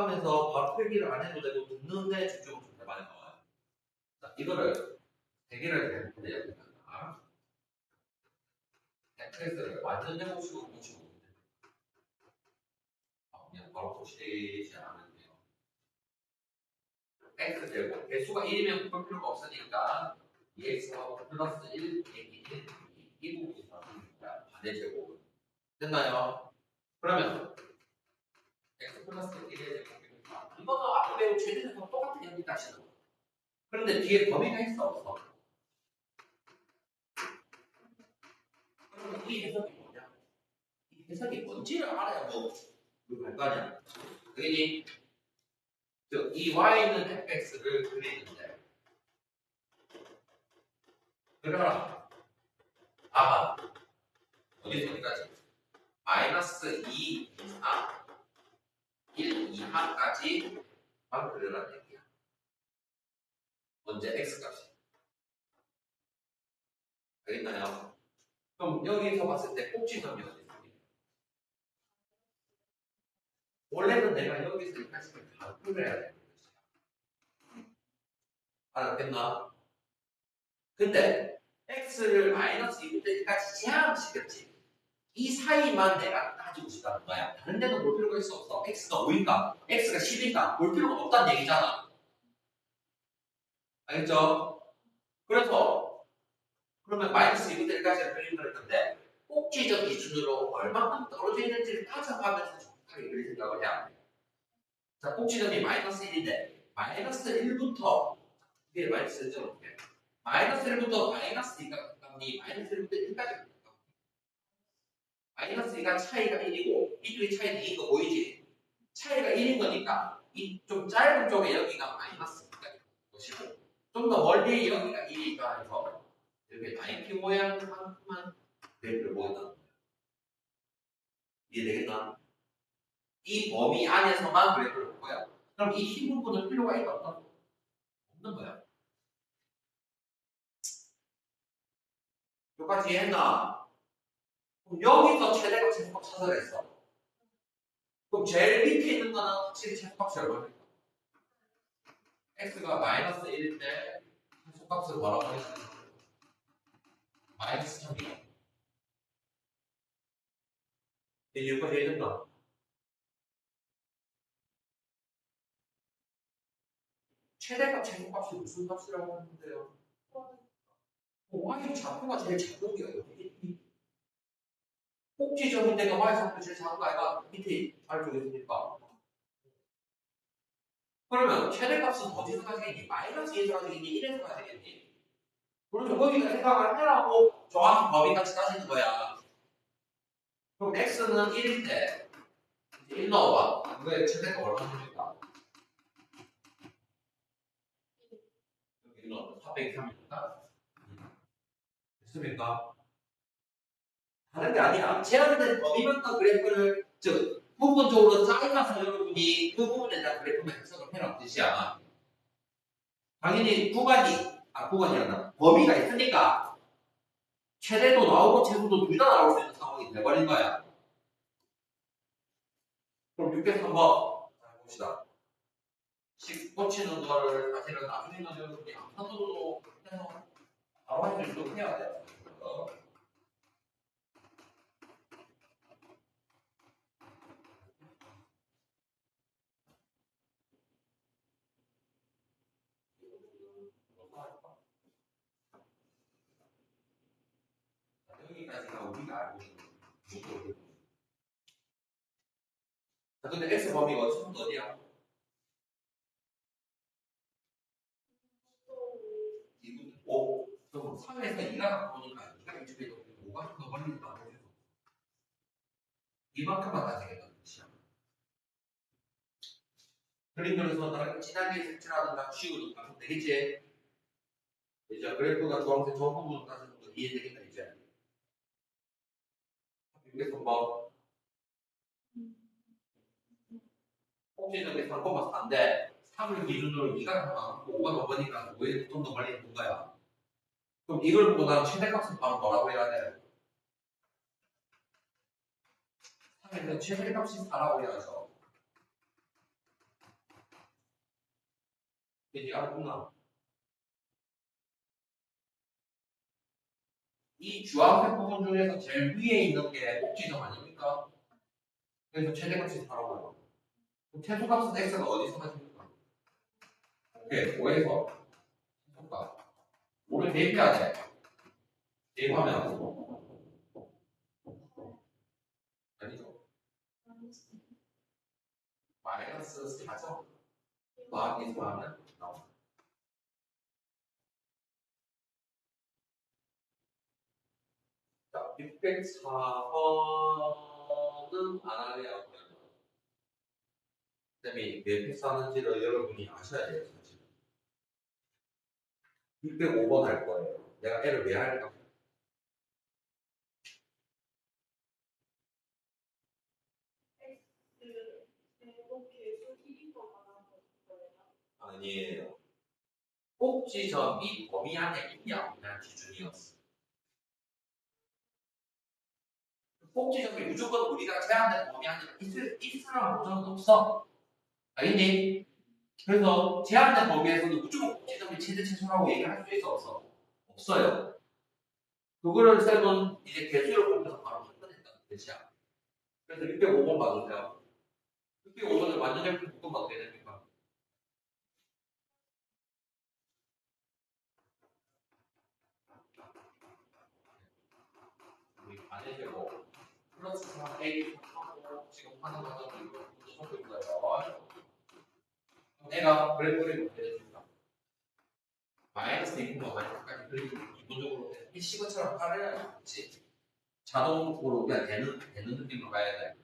하면서 바로 필기를 안 해도 되고 듣는데 집중을 좀 해봐야 나와요. 자, 이거를 대기를 해야 됩니다. 엑스를 완전 제곱식으로 고치고 그냥 바로 고치지 않으면요. x제곱 개수가 1이면 볼 필요가 없으니까 2x하고 플러스 1 빼기 1 이 부분이 나옵니다. 반대제곱 됐나요? 그러면 x 플러스 1의 제곱입니다. 이거는 앞에 배운 최대에서 똑같은 연기가 하시는 거예요. 그런데 뒤에 범위가 있어 없어? 그러면 이 해석이 뭐냐? 이 해석이 뭔지를 알아야 뭐 갈 거 아니야? 그러니 이 y는 fx를 그리는데 그러나 아마 어디서 어디까지? 마이너스 2 이상 1 이하까지만 그려라는 얘기야. 언제 x값이. 알겠나요? 그럼 여기서 봤을 때 꼭지점이 어디 있습니까? 원래는 내가 여기서 여기까지를 다 그려야 되는 거지. 알았겠나? 근데 x를 마이너스 2부터 1까지 제한시켰지. 이 사이만 내가 가지고 싶다는 거야. 다른 데는 볼 필요가 있어 없어? x가 5인가? x가 10인가? 볼 필요가 없다는 얘기잖아. 알겠죠? 그래서 그러면 마이너스 2부터 1까지를 그리는 걸 건데 꼭지점 기준으로 얼마큼 떨어져 있는지를 따져가면서 정확하게 그릴 생각을 해야 돼. 자, 꼭지점이 마이너스 1인데 마이너스 1부터 이게 마이너스 1점 어떻게 해? 마이너스 1부터 마이너스 2가 가깝니? 마이너스 1부터 1까지 가깝니? 마이너스 2가 차이가 1이고 이쪽이 차이는 2인 거 보이지? 차이가 1인 거니까 이 좀 짧은 쪽에 여기가 마이너스 2가 보시고 좀 더 멀리 여기가 1이니까 해서 이렇게 나이키 모양만큼만 그래프를 보인다는 거예요. 이해되겠나? 이 범위 안에서만 그래프를 볼 거야. 그럼 이 흰 부분은 필요가 있다 없나? 없는 거야. 여기까지 이해했나? 그럼 여기서 최대값 최소값 찾아냈어. 그럼 제일 밑에 있는 거는 확실히 최소값이 얼마입니까? x가 마이너스 1일 때 최소값을 뭐라고 하겠어요? 마이너스 1000이야. 이제 여기까지 이해된다. 최대값 최소값이 무슨 값이라고 하는데요? y 좌표가 제일 작은 게 어디? 꼭지점인 데가 y 좌표 제일 작은 거 아이가 밑에 아래쪽에 있으니까. 그러면 최대값은 어디서 가지겠니? 마이너스 1에서 가지겠니? 1에서 가지겠니? 그래서 거기다 생각을 해라고 정확히 범위까지 따지는 거야. 그럼 x는 1일 때 1 넣어봐. 그거의 최대값 얼마 됩니까? 여기 1 넣으면 403입니까? 됐습니까? 다른 게 아니야. 제한된 범위만큼 그래프를 즉 부분적으로 짜증나서 여러분이 그 부분에 대한 그래프만 해석을 해라는 뜻이야. 당연히 구간이 아니라 범위가 있으니까 최대도 나오고 최소도 둘 다 나올 수 있는 상황이 돼버린 거야. 그럼 6에서 한번 봅시다. 식 꽂히는 거를 사실은 나중에는 여러분이 암산으로 해서 바로 할 수 있도록 해야 돼요. 여기까지가 우리가 알고 있는 거예요. 자, 근데 x 범위가 어디서부터 어디야? 2분의 5. 그럼 3에서 2가 나오니까 2가 이쪽에 있고 5가 더 멀리 있다고 해서 이만큼만 가지겠다는 뜻이야. 그림 그려서 진하게 색칠하든가 쉬우든가 되겠지? 이제 그래프가 주황색 저 부분 따지는 거 이해되겠다 이제. 그래서 뭐 꼭지점에 3,4인데 3을 기준으로 2가 더 많고 5가 더 멀니까 5에 좀 더 멀리 있는 거야. 그럼 이걸 보고 난 최대값은 바로 뭐라고 해야 돼? 3에서 최대값이 4라고 해야죠. 이제 알았구나. 이 주황색 부분 중에서 제일 위에 있는 게 꼭지점 아닙니까? 그래서 최대값이 4라고 해요. 그럼 최소값은 x가 어디서 가집니까? 오케이, 5에서 최소값. 5를 대입해야 돼. 대입하면 아니죠. 마이너스 4점. 더하기 4는 나옵니다. 자, 604번은 안 하려고 해요. 쌤이 몇 패스하는지를 여러분이 아셔야 돼요. 사실. 605번 할 거예요. 내가 L을 왜 할까? 아니에요. 꼭지점이 범위 안에 있냐 없냐는 기준이었어. 꼭지점이 무조건 우리가 제한된 범위 안에 있으라는 보장은 없어. 알겠니? 그래서 제한된 범위에서는 무조건 꼭지점이 최대 최소라고 얘기할 수 있어 없어? 없어요. 그거를 쌤은 이제 개수를 보면서 바로 판단했다는 뜻이야. 그래서 605번 봐주세요. 605번을 완전 제품 묶으면 어떻게 됩니까? 우리 안에 되고 플러스 4A 하고 지금 하는 과정을 이거 하고 있어요. 내가 그래프를 어떻게 됩니까? 마이너스 2가 마이너스까지 그리고 기본적으로 시그처럼 팔아야 그렇지. 자동으로 그냥 되는 느낌으로 가야 돼.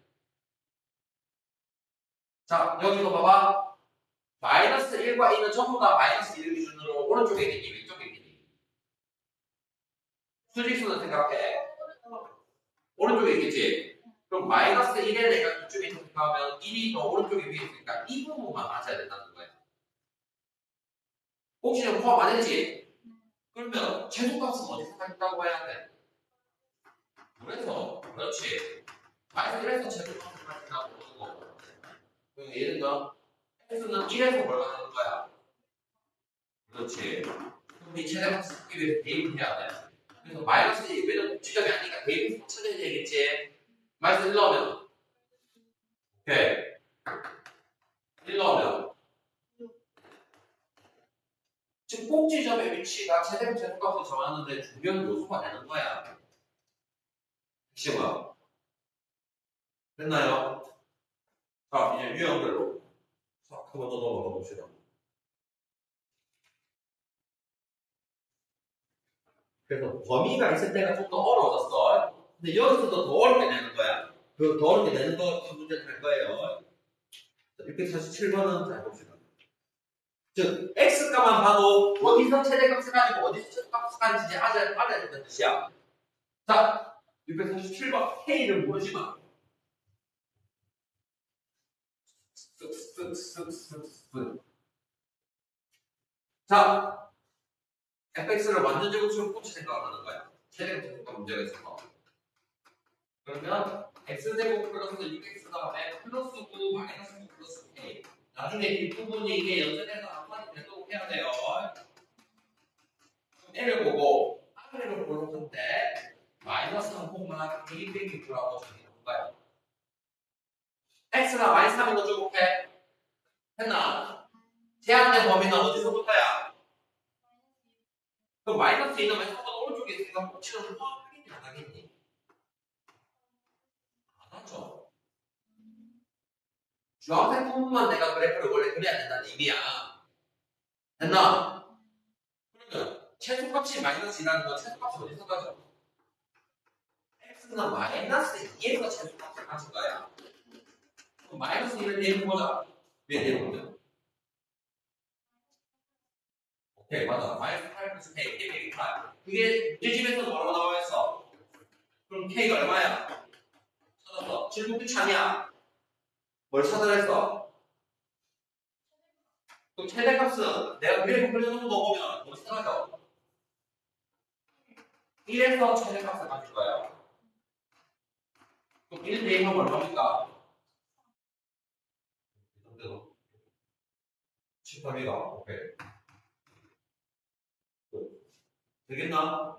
자, 여기서 봐봐. 마이너스 1과 2는 전부 다 마이너스 1을 기준으로 오른쪽에 있는 왼쪽에 있는 수직수는 생각해. 오른쪽에 있겠지? 그럼 마이너스 1에 내가 이쪽에 생각하면 1이 더 오른쪽에 위에 있으니까 이 부분만 맞아야 된다는 거야. 혹시 좀 포함 안 했지? 그러면 최소값은 어디서 가졌다고 해야 돼? 그래서 그렇지. 마이너스 1에서 최소값을 가진다고 보는 거고. 예를 들어 x는 1에서 뭘 가는 거야? 그렇지. 그럼 이 최대값을 찾기 위해서 대입해야 돼. 그래서 마이너스 1, 왜냐면 지점이 아니니까 대입해서 찾아야 되겠지. 마이너스 1 넣으면 오케이. 1 넣으면 즉 꼭지점의 위치가 최대값 최소값을 정하는데 중요한 요소가 되는 거야. 핵심은 됐나요? 자 이제 유형별로 자 한번 더 넘어가 봅시다. 그래서 범위가 있을 때가 좀 더 어려워졌어. 근데 여기서도 더 어렵게 되는 거야. 그 더 어렵게 되는 거 한 문제를 할 거예요. 647번은 잘 봅시다. 즉 x값만 봐도 어디서 최대값을 가지고 어디서 최소값을 가지는지 알아야 된다는 뜻이야. 자 647번 k를 모르지만 쓱쓱쓱쓱쓱 자 fx를 완전 제곱처럼 꽂히 생각을 하는 거야. 최대값 최소값 문제가 있어서 그러면 x제곱 플러스 6x 다음에 플러스 9 마이너스 9 플러스 k 나중에 뒷부분이 이게 연산해서 앞판이 되도록 해야 돼요. L을 보고 R을 보는 건데 마이너스 3콤마 k 빼기 9라고 정의해본 거예요. x가 마이너스 3인 거 주목해. 했나? 제한된 범위는 어디서부터야? 그럼 마이너스 2는 마이너스 3은 오른쪽에 있으니까 꼭지는 포함하겠니 안 하겠니? 안 하죠. 주황색 부분만 내가 그래프를 원래 그려야 된다는 의미야. 됐나? 그러면 최소값이 마이너스 2라는 건 최소값이 어디서 가죠? x는 마이너스 2에서 최소값을 가진 거야. 그럼 마이너스 2를 대입해보자. 왜 대입하면? 오케이, 맞아. 마이너스 8 플러스 k, k 빼기 8. 그게 문제집에서 뭐라고 나와 있어? 그럼 k가 얼마야? 찾았어. 질문 끝이 아니야. 뭘 찾아냈어? 그럼 최대값은 내가 그래프 그려놓은 거 보면 어디서 나죠? 1에서 최대값을 가질 거야. 그럼 1 대입하면 얼마입니까? 53이가 오케이. 되겠나?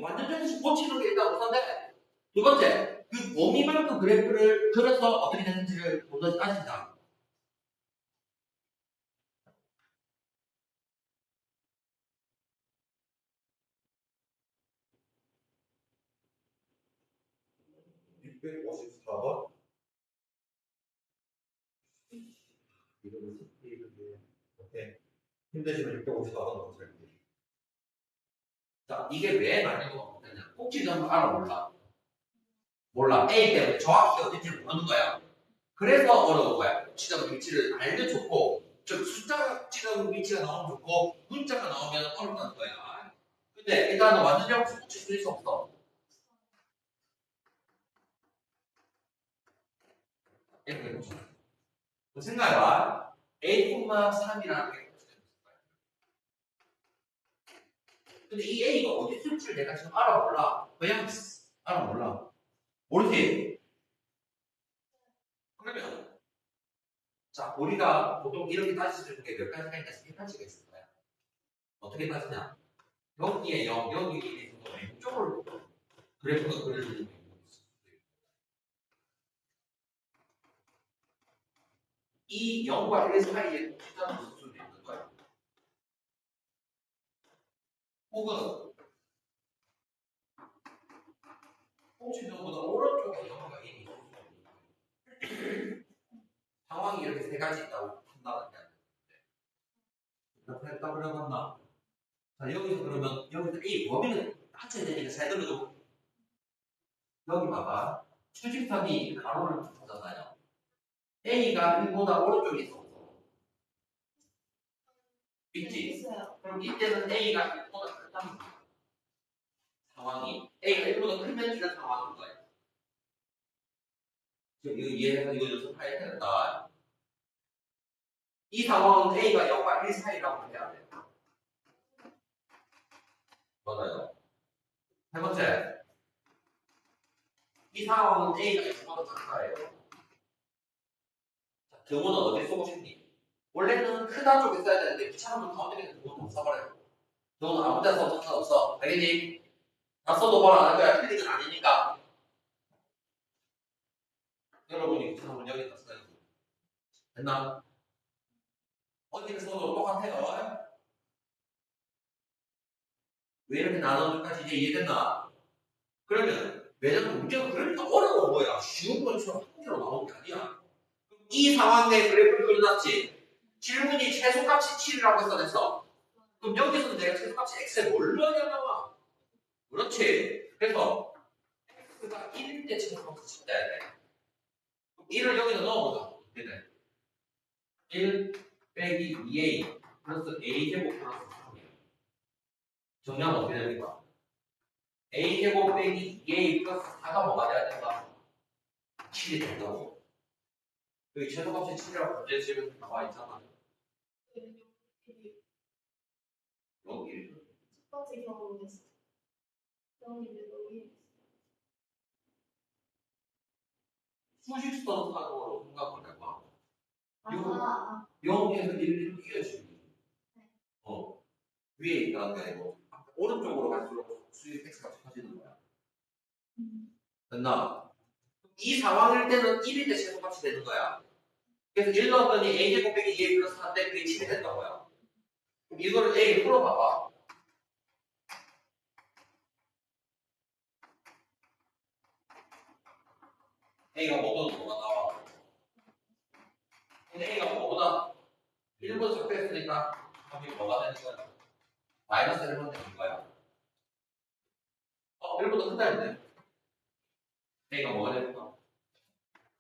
완전 정식 고치는 게 일단 우선데 두 번째, 그 범위만큼 그래프를 그려서 어떻게 되는지를 보다 따진다. (654번) 오케이. 힘드시면 654번 넣으세요. 자, 이게 왜 난이도가 높겠냐? 꼭지점을 알아 몰라. 몰라. A 때문에 정확히 어딘지 모르는 거야. 그래서 어려운 거야. 꼭지점 위치를 알면 좋고, 즉 숫자 꼭지점 위치가 나오면 좋고, 문자가 나오면 어렵다는 거야. 근데 일단은 완전히 꼭지 쓸 수 없어. 이렇게 보시면. 생각해봐. A,3이라는 게 근데 이 A가 어디 있을지 내가 지금 알아 몰라. 그냥 알아 몰라. 모르지? 그러면 자, 우리가 보통 이렇게 따질 때 몇 가지가 있다, 세 가지가 있을 거야. 어떻게 따지냐? 여기에 0, 여기에 1이 있어서 왼쪽을 그래프가 그려지는 경우가 있어. 이 0과 1 사이에 숫자는 있을 수도 있는 거야. 혹은 꼭지점보다 오른쪽에 0과 1이 있을 수도 있는 거야. 상황이 이렇게 세 가지 있다고 판단을 해야 돼. 이렇게 했다 그러겠나? 자, 여기서 그러면 여기서 이 범위는 합쳐야 되니까 잘 들어줘. 여기 봐봐. 수직선이 가로를 붙었잖아요. A가 1보다 오른쪽에 있어. 있지? 그럼 이때는 A가 1보다 크다는 상황이 A가 1보다 크면 이런 상황인 거예요. 지금 이거 이해해서 이거 연습해야 된다. 이 상황은 A가 0과 1 사이라고 해야 돼요. 맞아요. 세 번째. 이 상황은 A가 0보다 작다예요. 자, 등호는 어디 쓰고 싶니? 원래는 크다 쪽에 써야 되는데 귀찮으면 가운데 있는 등호는 써버려요. 등호는 아무 데나 써도 상관없어. 알겠니? 다 써도 뭘 안 할 거야. 틀리는 아니니까. 여러분이 귀찮으면 여기다 써요. 됐나? 어디를 써도 똑같아요. 왜 이렇게 나눠줄까지 이제 이해됐나? 그러면 왜냐면 문제가 그러니까 어려운 거야. 쉬운 것처럼 한 개로 나오는 게 아니야. 이 상황에 그래프를 그려놨지. 질문이 최소값이 7이라고 했어. 그럼 여기서는 내가 최소값이 x에 뭘 넣어야 나와? 그렇지. 그래서 x가 1일 때 최소값을 찾아야 돼. 1을 여기다 넣어보자. 어떻게 돼? 1 빼기 2a 플러스 a제곱 플러스 3이야. 정리하면 어떻게 됩니까? a제곱 빼기 2a 플러스 4가 뭐가 돼야 된다? 7이 된다고. 여기 최소값이 7이라고 문제 지금 나와 있잖아. 여기. 첫 번째 경우는 경우인데 여기 수직선상으로 생각을 해봐. 아, 0에서 1로 이어지는 위에 있다는 게 아니고 오른쪽으로 갈수록 수직 x가 커지는 거야. 됐나? 이 상황일 때는 1일 때 최소값이 되는 거야. 그래서 1 넣었더니 a제곱 빼기 2a 플러스 4인데 그게 7이 된다고요. 그럼 이거를 a에 풀어봐봐. a가 뭐든 뭐가 나와. 근데 a가 뭐보다 1번 적대했으니까 답이 뭐가 되는 거야? 마이너스 1번 되는 거야. 1보다 크다 했네. a가 뭐가 될까?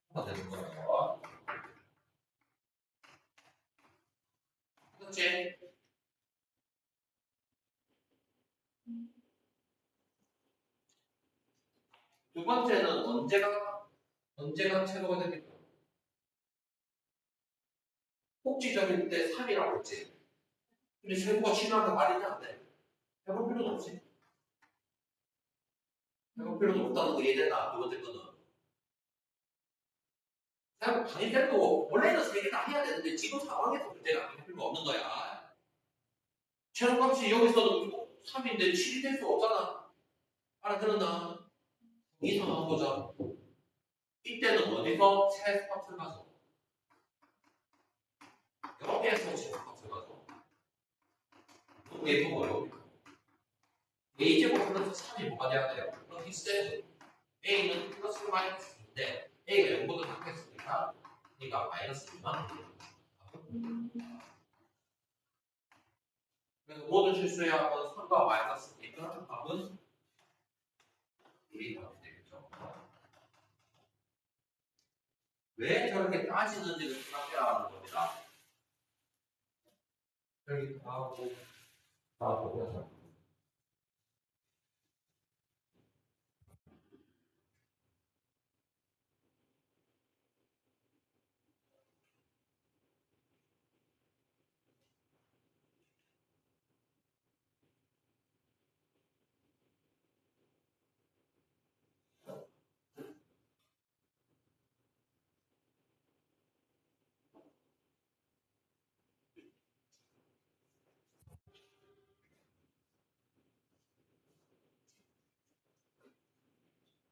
뭐가 되는 거야. 그렇지? 두 번째는 언제가 최소가 됩니까? 꼭지점일 때 3이라고 했지. 근데 세모가 7이라는 말이 안 돼. 해볼 필요는 없지. 해볼 필요는 없다는 거 이해되나? 두 번째 거는. 당연히 도 원래는 3개 다 해야 되는데 지금 상황에서 문제가 할 필요가 없는 쓰는 거야. 최소값이 여기서도 3인데 7이 될 수 없잖아. 알아들었나? 이 상황 보자. 이때는 어디서 최소값을 가서 여기에서 최소값을 가서 이게 더 어려우니까 A제곱 플러스 3이 뭐가 돼야 돼요? 그럼 이 A는 플러스 마이너스인데 A가 0보다 작겠으니까 A가 마이너스지만 그래서 모든 실수의 합은 3과 마이너스니까 답은 1이 답이 되겠죠. 왜 저렇게 따지는지를 생각해야 하는 겁니다. 여기 다 보고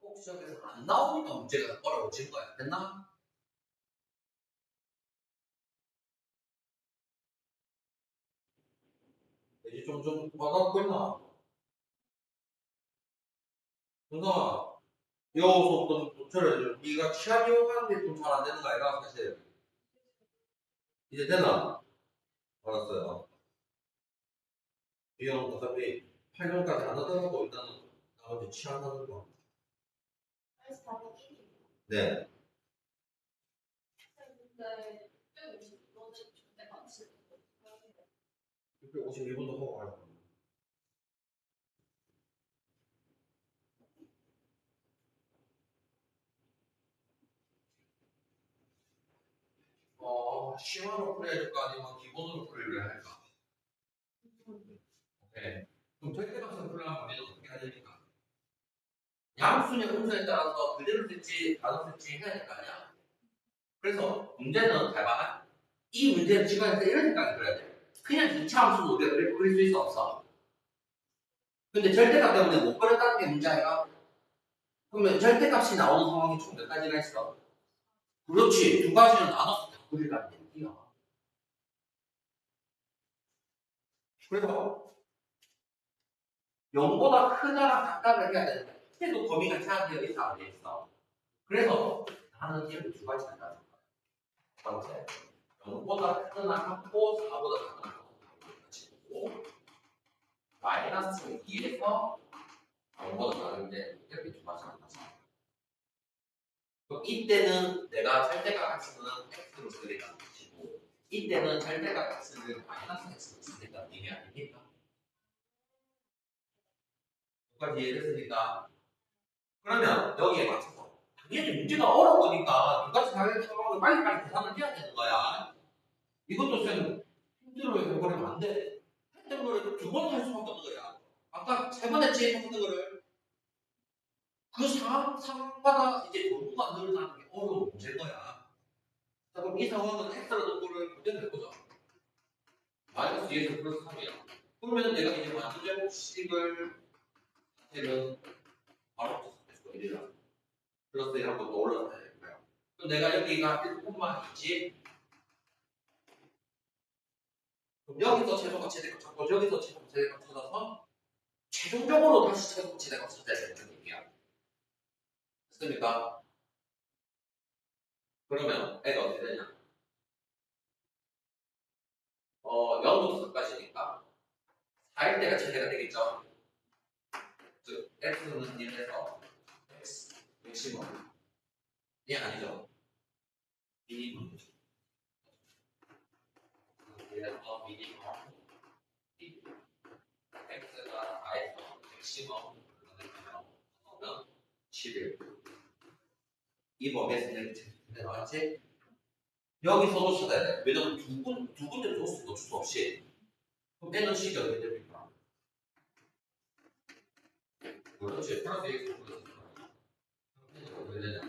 꼭 시작해서 안 나오니까 문제가 어려워진 거야. 됐나? 이제 좀 와갖고 있나? 뭔가 여기서부터 도처를 네가 취한 이용하는 게 좀 잘 안 되는 거 아이가 사실. 이제 되나? 알았어요. 이형 어차피 8년까지 안 하더라도 일단은 나머지 취한다는 거. 그래서 답이 1이. 네. 근데 650너는 절대 맞지. 651번도 하고 가요. 심화로 풀어야 될까 아니면 기본으로 풀어야 할까? 오케이. 그럼 절대값을 풀려면 우리는 어떻게 해야 됩니까? 양수냐 음수에 따라서 그대로 쓸지 단어 쓸지 해야 될 거 아니야? 그래서 문제는 잘 봐. 이 문제를 지금부터 이런 생각이 들어야 돼. 그냥 2차 함수도 우리가 그릴 수 있어 없어? 근데 절대값 때문에 못 그렸다는 게 문제 아니야? 그러면 절대값이 나오는 상황이 총 몇 가지나 있어? 그렇지. 두 가지는 나눠서 다 그리라는 얘기야. 그래서 0보다 크다랑 같다를 해야 되는데 그때도 범위가 제한되어 있어 안 돼 있어. 그래서 나는 이렇게 두 가지 한다는 거야. 번째, 0보다 크거나 같고 4보다 작거나 같고 마이너스 2에서 0보다 작은데 이렇게 두 가지 한다. 그럼 이때는 내가 절대값 x는 x로 쓰겠다는 것이고 이때는 절대값 x는 마이너스 x로 쓰겠다는 의미 아닙니까? 여기까지 이해됐으니까 그러면 여기에 맞춰서 당연히 문제가 어려우니까 두 가지 다른 상황을 빨리빨리 계산을 해야 되는 거야. 이것도 쌤 힘들어요. 해버리면 안 돼. 했던 거를 두 번 할 수밖에 없는 거야. 아까 세 번 했지 했던 거를 그 상황마다 이제 정보가 늘어나는 게 어려운 문제인 거야. 자, 그럼 이 상황은 x라는 거를 그대로 해보자. 마이너스 2에서 플러스 3이야. 그러면 내가 이제 완전제곱식을 사실은 바로 썼어. 이래라. 플러스 1 한번 더 올라가야 될 거야. 그럼 내가 여기가 1,2지 그럼 여기서 최소값 최대값 찾고 여기서 최소값 최대값 찾아서 최종적으로 다시 최소값 최대값 찾아야 되는 얘기야. 됐습니까? 그러면 애가 어떻게 되냐? 0부터 4까지니까 4일 때가 최대가 되겠죠? 즉 x는 1에서 x 맥시멈 이 아니죠? 미니멈 1에서 미니멈 x가 4에서 맥시멈 그러면 11 이 범위에서 이렇게 나왔지? 여기서도 찾아야 돼. 왜냐면 두 군데 줬을 때 줄 수 없이. 그럼 n은 식이 어떻게 됩니까? 그렇지. 플러스 x 플러스 2. 어떻게 되냐?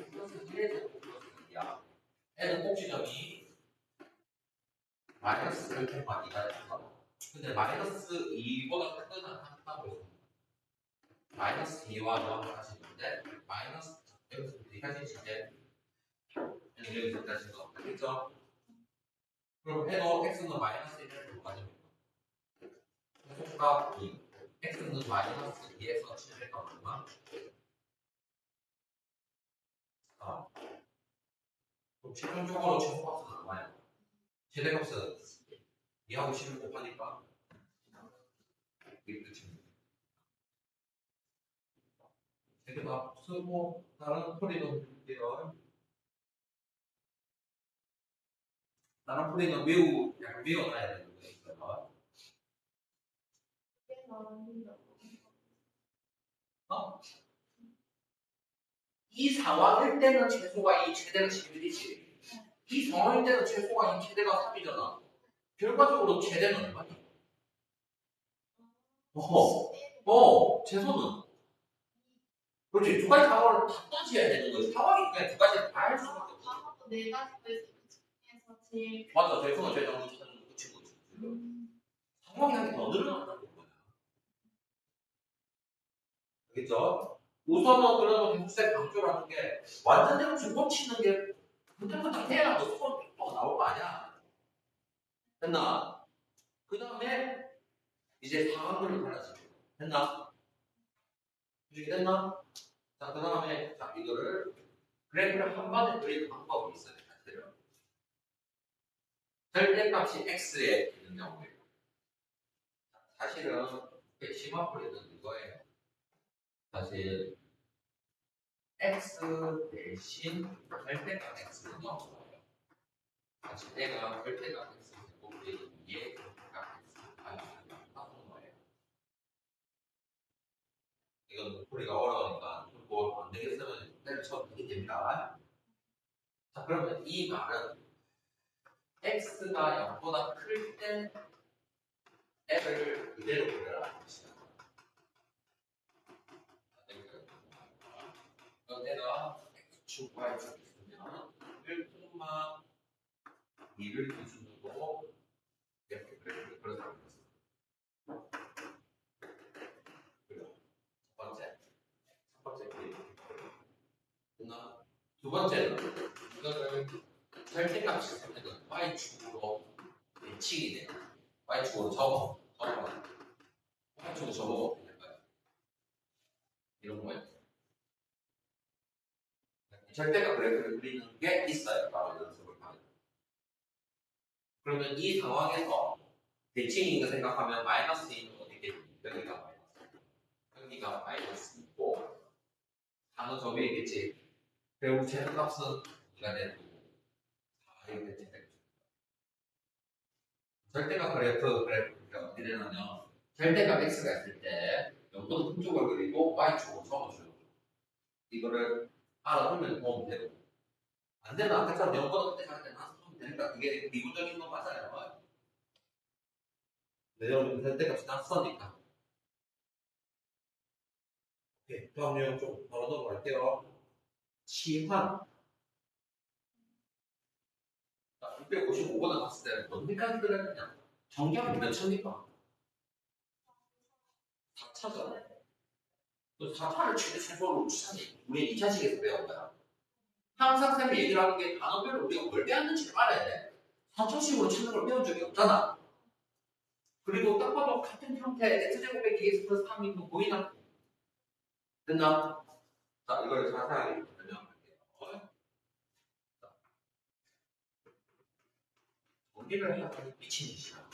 플러스 1에서 플러스 2야. n은 꼭지점이 마이너스 1만 2가 됐어. 근데 마이너스 2보다 큰 건 한다고 했어. 마이너스 2와 0을 가지는데 마이너스 여기서 2까지 이제 여기서 다시 거 알겠죠? 그럼 해도 x는 마이너스 1을 가지고 소수가 2 x는 마이너스 2에서 7을 가지고 그럼 최종적으로 최소값은 얼마야? 최대값은 2하고 10을 곱하니까 이게 끝입니다. 이렇게 다 쓰고 다른 풀이는 볼게요. 다른 풀이는 매우 약간 외워놔야 되는 거 있어요. 꽤 나옵니다. 어? 이 상황일 때는 최소가 2, 최대가 11이지. 이 상황일 때는 최소가 2, 최대가 3이잖아. 결과적으로 최대는 얼마니? 최소는. 그렇지. 두 가지 상황을 다 따져야 되는 거지. 상황이 그냥 두 가지를 다 할 수밖에 없어. 아마도 네 가지도 있을 그 중에서 제일 맞아. 최소는 최대 정도 찾는 거 끝인 거지. 상황이 한 개 더 늘어난다는 거야. 알겠죠? 우선은 그래도 대수세 강조라는 게 완전대로 집어치는 게 근데 해야 너 수업 또 나올 거 아니야. 됐나? 그 다음에 이제 상황들을 달라지죠. 됐나? 이게 됐나? 자, 그 다음에 자 이거를 그래프를 한 번에 그리는 방법이 있어요. 사실은. 절대값이 x에 있는 경우에 사실은 심화풀이는 이거예요. 사실 x 대신 절대값 x는 0이에요. 사실 내가 절대값 x 제곱이 2의 절대값 x 바꾸는 거예요. 이건 풀이가 어려우니까 뭐 안 되겠으면 때려쳐 보게 됩니다. 자, 그러면 이 말은 x가 0보다 클 때 f를 그대로 그려라. 내가 x축, y축 있으면 1,2를 기준으로 이렇게 그래프를 그려서 그리고 첫 번째 그림. 두 번째는 이거를 절대값이 있으면 y축으로 배치이 돼요. y축으로 접어. y축으로 접어 될까요? 이런 거예요. 절대값 그래프를 그리는 게 있어요. 바로 연습을 하면. 그러면 이 상황에서 대칭인 거 생각하면 마이너스 2는 어디 있겠니? 여기가 마이너스. 여기가 마이너스 2고 단어 접이 있겠지. 결국 최소값은 2가 되는 거고 4 이렇게 되는 거죠. 절대값 그래프가 어떻게 되냐면 절대값 x가 있을 때 0보다 큰 쪽을 그리고 y축으로 접어줘요. 이거를 알아보면 도움 되고 안 되면 아까처럼 0보다 큰 때가 되면 하면 되니까 그게 미분적인 건 맞아요. 내용 절대값이 낯서니까. 오케이. 다음 내용 좀 바로 넘어갈게요. 치환. 655번에 갔을 때는 언제까지 들어갔냐? 정답이 몇 초입니까? 4차죠. 또 4차를 최대 최소로 우리 2차식에서 배운 거야. 항상 쌤이 얘기를 하는 게 단어별로 우리가 뭘 배웠는지를 알아야 돼. 4차식으로 찾는 걸 배운 적이 없잖아. 그리고 딱 봐도 같은 형태 x제곱의 dx 플러스 3이 보이나? 됐나? 자, 이걸 자세하게 설명할게요. 공개를 하려고 미친 짓이야.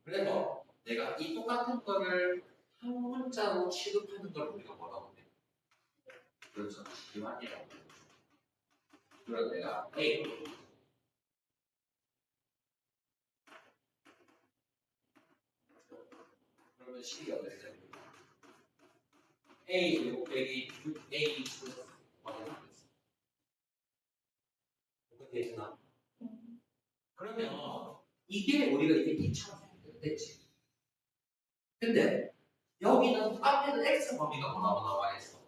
그래서 내가 이 똑같은 거를 한 문자로 취급하는 걸 우리가 뭐라고 해? 그렇죠. 기환이라고 해. 그래서 내가 A 그러면 식이 어떻게 됩니까? A 곱빼기 6A 플러스 1이 되겠어. 어떻게 되나? 그러면 이게 우리가 이제 2차로 됐지. 근데 여기는 앞에는 x 범위가 뭐나 나와 있어.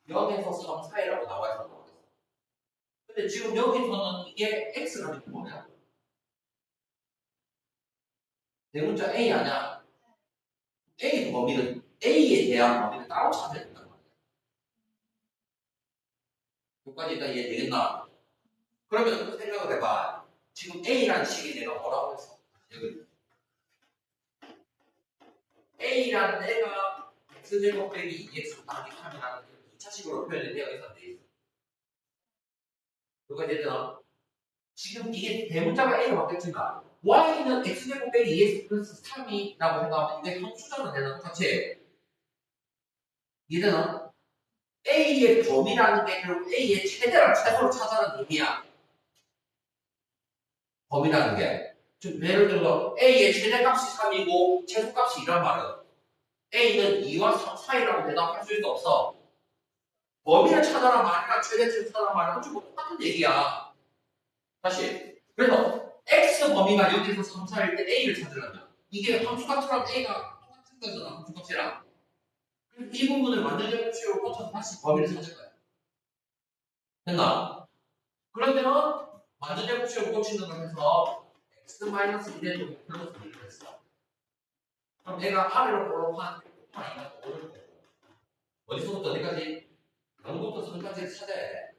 0에서 3 사이라고 나와 있었다고 그랬어. 근데 지금 여기서는 이게 x가 지금 뭐냐? 대문자 a 아니야? a 범위는 a에 대한 범위를 따로 찾아야 된단 말이야. 여기까지 일단 이해되겠나? 그러면 생각을 해봐. 지금 a라는 식이 내가 뭐라고 했어? 여기 a라는 애가 x제곱 빼기 2x 나누기 3이라는 2차식으로 표현이 되어 있었는데 여기까지 됐잖아? 지금 이게 대문자가 a로 바뀌었지만 y는 x제곱 빼기 2x 플러스 3이라고 생각하면 이게 함수잖아. 내가 똑같이 이제는 A의 범위라는 게 결국 A의 최대랑 최소를 찾아라는 의미야. 범위라는 게. 즉, 예를 들어서 A의 최대값이 3이고 최소값이 2란 말은 A는 2와 3 사이라고 대답할 수 없어. 범위를 찾아라 말이랑 최대 최소 찾아라 말이랑 좀 똑같은 얘기야. 다시. 그래서 X 범위가 여기서 3, 4일 때 A를 찾으려면 이게 함수값이랑 A가 똑같은 거잖아. 함수값이랑. 이 부분을 완전 제곱식으로 꽂혀서 다시 범위를 찾을 거야. 됐나? 그럴 때는 완전 제곱식으로 꽂히는 걸 해서 x-1의 제곱 플러스 1을 했어. 그럼 내가 아래로 볼록한 파이가 오를 거고 어디서부터 어디까지? 0부터 3까지를 찾아야 돼.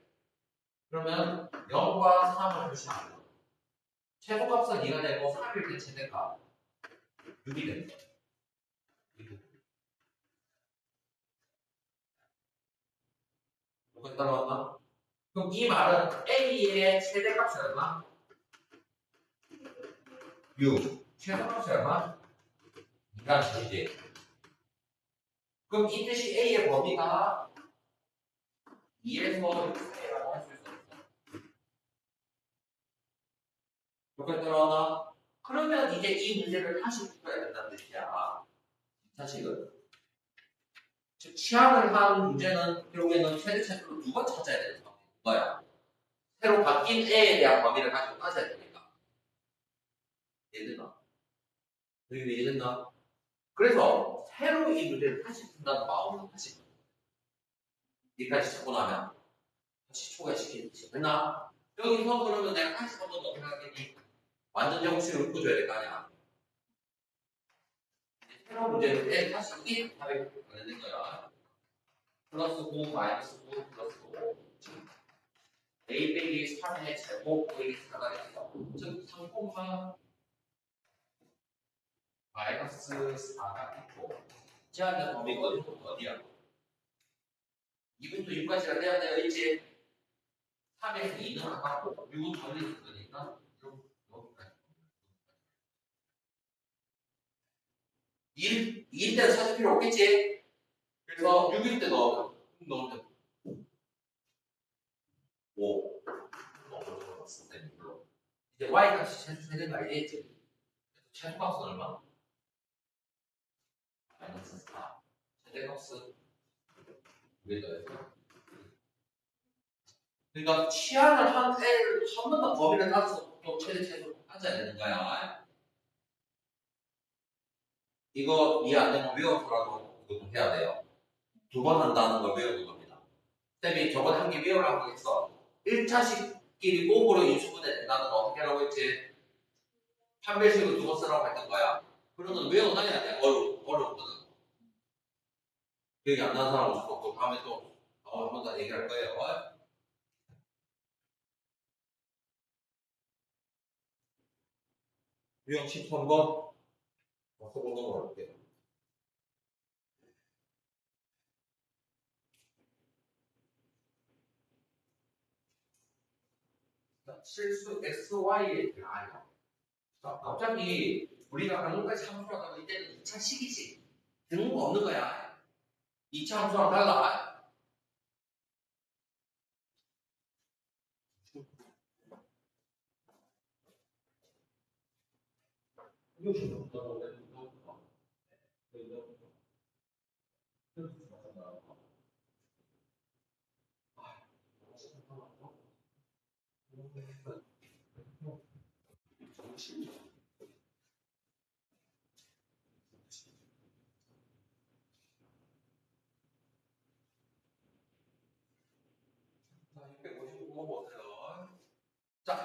그러면 0과 3을 표시하고 최소값은 2가 되고 3일 때 최대값 6이 된다. 여기까지 따라왔나? 그럼 이 말은 A의 최대값이 얼마? 6. 최소값이 얼마? 2라는 뜻이지. 그럼 이 뜻이 A의 범위가 2에서 6 사이라고 할 수 있어. 여기까지 따라왔나? 그러면 이제 이 문제를 다시 풀어야 된다는 뜻이야. 사실은. 즉, 취합을 한 문제는 결국에는 최대 차수를 두 번 찾아야 되는 거야. 새로 바뀐 A에 대한 범위를 가지고 따져야 되니까. 이해됐나? 여기 이해됐나? 그래서 새로 이 문제를 다시 푼다는 마음으로 다시 푼다. 여기까지 찾고 나면 다시 초과시키지. 됐나? 여기서 그러면 내가 다시 한번 더 생각하겠니? 완전 정식으로 풀어줘야 될 거 아니야. 새로운 문제를 때 다시 이게 답에 관련된 거야. 플러스 9 마이너스 9 플러스 5 a 빼기 3의 제곱 빼기 4가 됐어. 즉 3, 마이너스 4가 있고 제한된 범위가 어디부터 어디야? 2부터 6까지가 돼야 되어 있지. 3에서 2는 가깝고 6은 멀리 있을 거니까 여기까지 2일 때는 찾을 필요 없겠지. 그래서 6일 때 넣으면 오. 이제 y 값이 최소되는 거 알겠지? 최소값은 얼마? 마이너스 4. 최대값은 왜 더해서? 그러니까 치환을 한 애를 한 번 더 범위를 따져서 또 최소 따져야 되는 거야. 이거 이해 안 되면 외워서라도 이거 좀 해야 돼요. 두 번 한다는 걸 외우는 겁니다. 쌤이 저번에 한 개 외우라고 했어. 1차식끼리 꽁으로 인수분해 된다는 거 어떻게 하라고 했지? 판별식을 두 번 쓰라고 했던 거야. 그러면 외워놔야 돼. 어려운 거는. 기억이 안 나는 사람 없을 거고 다음에 또 한 번 더 얘기할 거예요. 유형 13번 써보는 거 어때요? 실수 XY의 아니야. 갑자기 우리가 방금까지 함수하다가 이때는 2차 식이지. 등호가 없는 거야. 2차 함수랑 달라.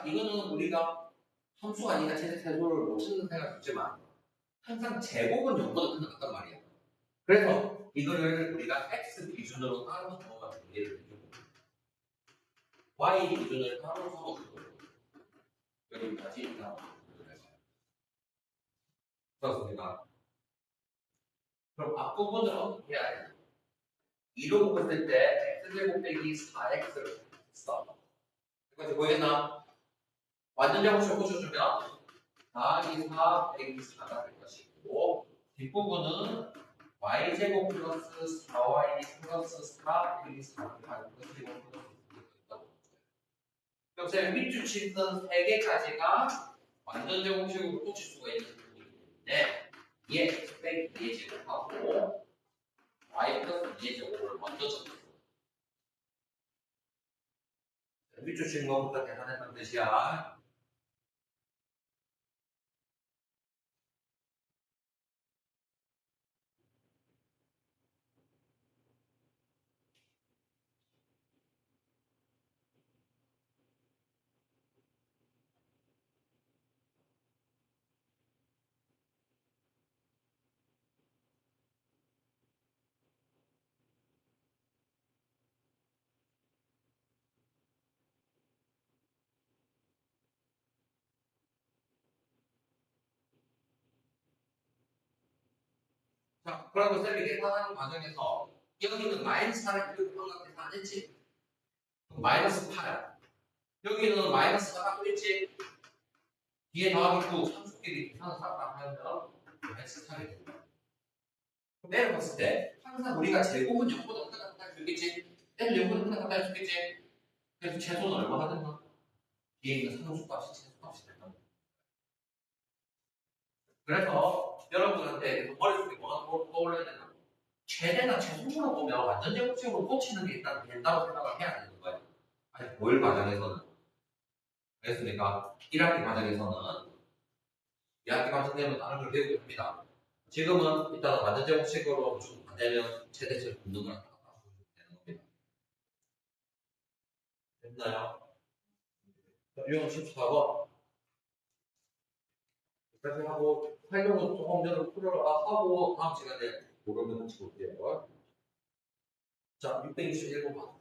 자, 이거는 우리가 함수가 아니라 최소를 못 찾는 생각이 있지만 항상 제곱은 0보다 크는 같단 말이야. 그래서 이거를 우리가 x 기준으로 따로 적어가 정리를 해주고 y 기준을 따로 적어주고 여기까지 나와요. 그렇습니까? 그럼 앞부분을 어떻게 해야 되나? 2로 묶었을 때 x제곱 빼기 4x를 써. 여기까지 보이겠나? 완전 제곱식 고쳐주면 4이 4 빼기 4가 될 것이고 뒷부분은 y제곱 플러스 4y 플러스 4 빼기 4가 될 것이고 그럼 쌤 밑줄치는 3개까지가 완전 제곱식으로 고칠 수가 있는 부분인데 얘 x 빼기 2의 제곱하고 y 플러스 2의 제곱을 먼저 적었어. 밑줄치는 것부터 계산했던 뜻이야. 자, 그러면 쌤이 계산하는 과정에서 여기는 마이너스 4를 이렇게 방각해서 안 했지? 마이너스 8. 여기는 마이너스 4가 또 있지? 뒤에 더하기 9, 함수끼리 계산을 싹다 하면 마이너스 8이 된다. 그럼 내려봤을 때 항상 우리가 제곱은 0보다 크다 할수 있겠지? N은 0보다 크다 할수 있겠지? 그래서 최소는 얼마 하든가? 뒤에 있는 상수값이 최소값이 된다. 그래서 여러분한테 머릿속에 뭐가 떠올려야 되나? 최대나 최소로 보면 완전 제곱식으로 꽂히는 게 일단 된다고 생각을 해야 되는 거예요. 아니, 고일 과정에서는. 알겠습니까? 1학기 과정에서는 2학기 과정되면 다른 걸 배우게 됩니다. 지금은 일단 완전 제곱식으로 좀 안 되면 최대치를 굽는 거랑 다 되는 겁니다. 됐나요? 유형 14번. 그렇게 하고 활용은 조금 전에 풀어하고 다음 시간에 모르면 같이 볼게요. 자, 621번.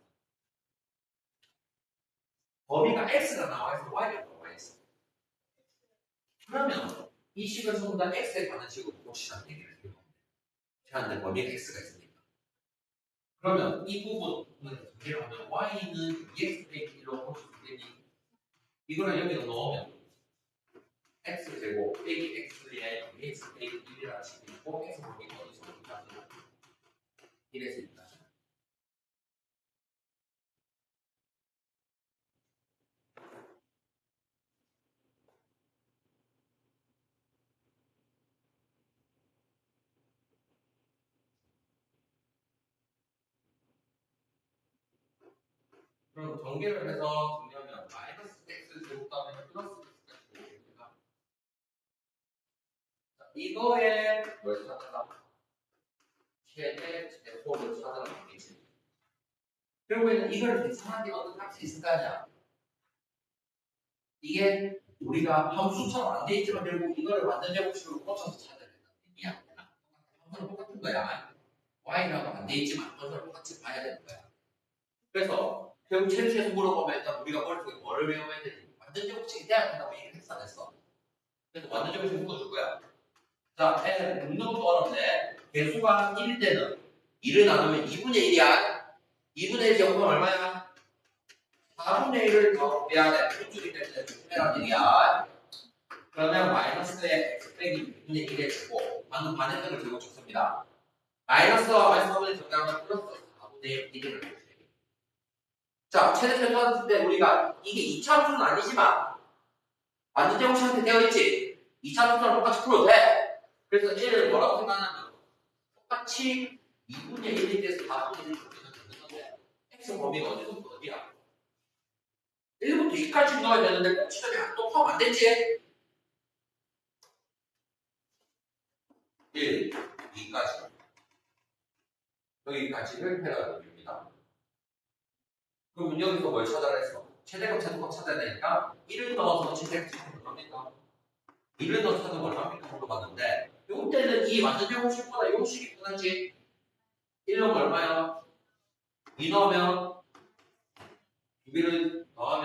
범위가 x가 나와 있어, y가 나와 있어. 그러면 이 식을 전부 다 x에 관한 식으로 고치자는 얘기를 해요. 제한된 범위가 x가 있으니까. 그러면 이 부분을 정리하면 y는 2x 빼기 1로 고칠 수 있니? 이거를 여기다 넣으면 x제곱 빼기 x에 2x 빼기 1이라는 식이 있고 x 범위가 어디서 어디까지 1에서 2까지. 그럼 전개를 해서 정리하면 마이너스 x 제곱 다음에 플러스 x까지 되겠습니다. 이거에 뭘 찾아라? 최대 제곱을 찾아라 되겠지. 결국에는 이걸 계산하기 어떤 값이 있을 거 아니야? 이게 우리가 함수처럼 안 돼 있지만 결국 이거를 완전 제곱식으로 꽂혀서 찾아야 된다는 얘기야. 함수는 똑같은 거야. y라고 안 돼 있지만 함수를 똑같이 봐야 되는 거야. 그래서 결국 최대에서 물어보면 일단 우리가 머릿속에 뭐를 외워야 되지? 완전 제곱식이 돼야 된다고 얘기를 했어 안 했어? 그래서 완전 제곱식 묶어줄 거야. 자, n 묶는 것도 어렵네. 개수가 1일 때는 1을 나누면 2분의 1이야. 2분의 1 제곱은 얼마야? 4분의 1을 더 빼야 돼. 분줄이 때문에 조심해라는 얘기야. 그러면 마이너스에 x 빼기 2분의 1의 제곱. 방금 반했던 걸 제곱 적습니다. 마이너스와 마이너스 4분의 정답은 플러스 4분의 1을 자, 최대 최소한 때 우리가 이게 2차 함수는 아니지만 완전 제곱식한테 되어 있지. 2차 함수랑 똑같이 풀어도 돼. 그래서 얘를 뭐라고 생각하냐면 똑같이 2분의 1에 대해서 4분의 1을 적으면 되는 건데 x 범위가 어디서부터 어디야? 1부터 2까지 넣어야 되는데 꼭 치더니 또 포함 안 됐지? 1, 2까지 여기까지를 해야 됩니다. 그럼 여기서 뭘 찾아라 했어? 최대값 최소값 찾아야 되니까 1을 넣어서 최대값 최소값 얼마입니까? 1을 넣어서 찾으면 얼마입니까? 정도 봤는데 이때는 이 완전 제곱식보다 이 식이 편하지. 1 넣으면 얼마야? 2 넣으면 2를 더하면